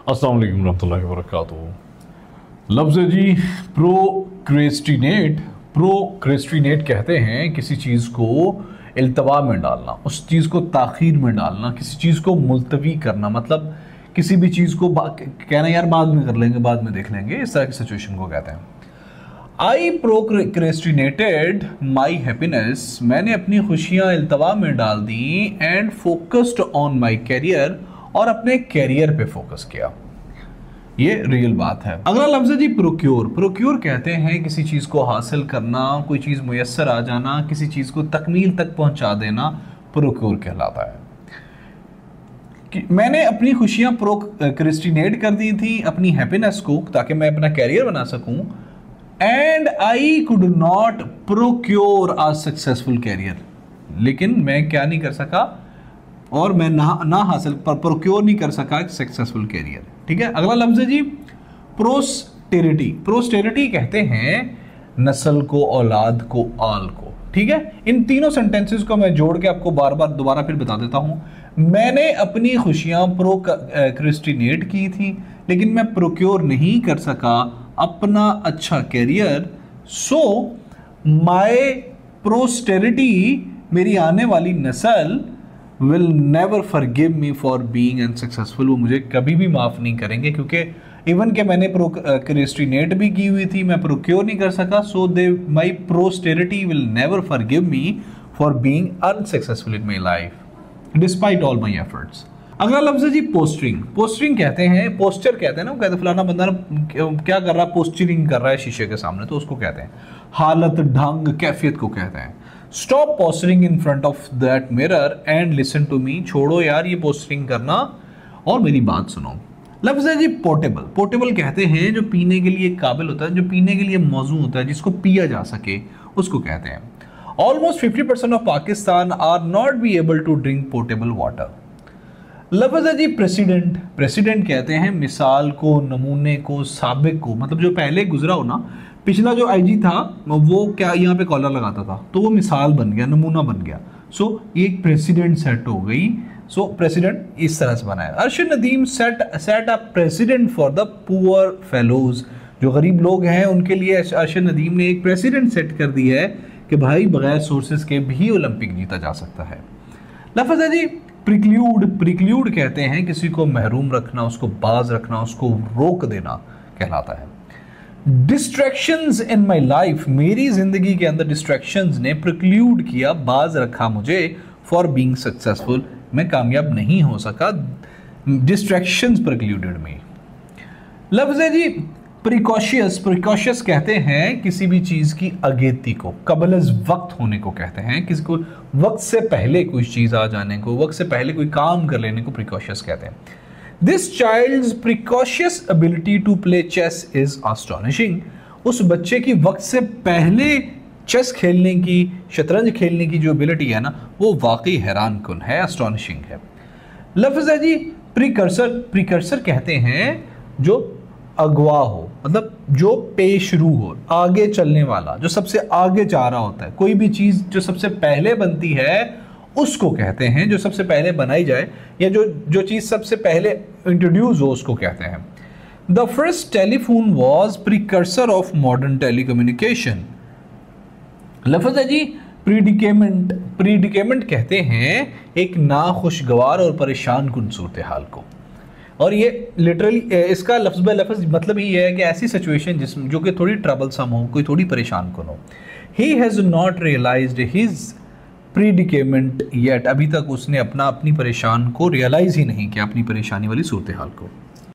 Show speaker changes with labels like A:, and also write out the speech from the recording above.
A: अस्सलाम वालेकुम रहमतुल्लाहि व बरकातुहू। लफ्ज़ है जी प्रोक्रेस्टिनेट। प्रोक्रेस्टिनेट कहते हैं किसी चीज़ को इल्तवा में डालना, उस चीज़ को ताख़ीर में डालना, किसी चीज़ को मुलतवी करना, मतलब किसी भी चीज़ को कहना यार बाद में कर लेंगे, बाद में देख लेंगे, इस तरह की सिचुएशन को कहते हैं। आई प्रोक्रेस्टिनेटेड माई हैप्पीनेस, मैंने अपनी खुशियाँ इल्तवा में डाल दी, and focused on my career, और अपने कैरियर पे फोकस किया। ये रियल बात है। अगला लफ्ज़ है जी प्रोक्योर। प्रोक्योर कहते हैं किसी चीज़ को हासिल करना, कोई चीज़ मुयस्सर आ जाना, किसी चीज़ को तकमील तक पहुंचा देना, प्रोक्योर कहलाता है। कि मैंने अपनी खुशियां प्रोक्रेस्टिनेट कर दी थी, अपनी हैप्पीनेस को, ताकि मैं अपना कैरियर बना सकूं, and I could not procure a successful career, लेकिन मैं क्या नहीं कर सका, और मैं ना हासिल प्रोक्योर नहीं कर सका एक सक्सेसफुल कैरियर। ठीक है। अगला लफ्ज़ है जी प्रोस्टेरिटी। प्रोस्टेरिटी कहते हैं नस्ल को, औलाद को, आल को। ठीक है। इन तीनों सेंटेंसेस को मैं जोड़ के आपको बार बार दोबारा फिर बता देता हूं। मैंने अपनी खुशियां प्रोक्रेस्टिनेट की थी, लेकिन मैं प्रोक्योर नहीं कर सका अपना अच्छा कैरियर। सो माय प्रोस्टेरिटी, मेरी आने वाली नस्ल, will never forgive me for being unsuccessful, वो मुझे कभी भी माफ़ नहीं करेंगे, क्योंकि इवन के मैंने प्रोक्रेस्टिनेट भी की हुई थी, मैं प्रोक्योर नहीं कर सका। So they my posterity will never forgive me for being unsuccessful in my life despite all my efforts. अगला लफ्ज़ है जी पोस्टरिंग। पोस्टरिंग कहते हैं, पोस्टर कहते हैं ना, कहते फलाना बंदा क्या कर रहा है, पोस्टरिंग कर रहा है शीशे के सामने, तो उसको कहते हैं हालत, ढंग, कैफियत को कहते हैं। Stop posturing in front of that mirror and listen to me, छोड़ो यार ये पोस्टरिंग करना और मेरी बात सुनो। लफ्ज़ है जी पोर्टेबल। पोर्टेबल कहते हैं जो पीने के लिए काबिल होता है, जो पीने के लिए मौजू होता है, जिसको पिया जा सके, उसको कहते हैं। Almost 50% of Pakistan are not be able to drink portable water. लफ्ज़ है जी प्रेसिडेंट। प्रेसिडेंट कहते हैं मिसाल को, नमूने को, साबिक को, मतलब जो पहले गुजरा हो ना, पिछला जो आईजी था वो क्या यहाँ पे कॉलर लगाता था, तो वो मिसाल बन गया, नमूना बन गया। सो ये एक प्रेसिडेंट सेट हो गई। सो प्रेसिडेंट इस तरह से बना है। Arshad Nadeem set a president for the poor fellows, जो गरीब लोग हैं उनके लिए अरशद नदीम ने एक प्रेसिडेंट सेट कर दी है कि भाई बगैर सोर्सेज के भी ओलंपिक जीता जा सकता है। लफ्ज़ है जी प्रिक्ल्यूड। प्रिक्ल्यूड कहते हैं किसी को महरूम रखना, उसको बाज रखना, उसको रोक देना कहलाता है। डिस्ट्रैक्शंस इन माई लाइफ, मेरी जिंदगी के अंदर डिस्ट्रैक्शंस ने प्रिक्ल्यूड किया, बाज रखा मुझे फॉर बीइंग सक्सेसफुल, मैं कामयाब नहीं हो सका, डिस्ट्रैक्शंस प्रिक्ल्यूडेड मी। लफ्ज़ है जी प्रिकॉशियस। प्रिकॉशियस कहते हैं किसी भी चीज़ की अगेती को, कबल अज़ वक्त होने को कहते हैं, किसी को वक्त से पहले कोई चीज़ आ जाने को, वक्त से पहले कोई काम कर लेने को प्रिकॉशियस कहते हैं। This child's precocious ability to play chess is astonishing, उस बच्चे की वक्त से पहले चेस खेलने की, शतरंज खेलने की जो एबिलिटी है ना, वो वाकई हैरान कुन है, अस्टॉनिशिंग है। लफ्ज़ है जी प्रिकर्सर। प्रिकर्सर कहते हैं जो अगवा हो, मतलब जो पेशरू हो, आगे चलने वाला, जो सबसे आगे जा रहा होता है। कोई भी चीज़ जो सबसे पहले बनती है उसको कहते हैं, जो सबसे पहले बनाई जाए, या जो चीज़ सबसे पहले इंट्रोड्यूस हो उसको कहते हैं। The first telephone was precursor of modern telecommunication. लफ्ज़ है जी प्रीडिकेमेंट। प्रीडिकेमेंट कहते हैं एक नाखुशगवार और परेशान कुन सूरत हाल को, और ये लिटरली इसका लफ्ज़ ब लफ्ज़ मतलब ही है कि ऐसी सिचुएशन जो कि थोड़ी ट्रबलसम हो, कोई थोड़ी परेशान कुन हो। He has not realised his predicament yet, अभी तक उसने अपनी परेशान को रियलाइज़ ही नहीं किया, अपनी परेशानी वाली सूरत हाल को।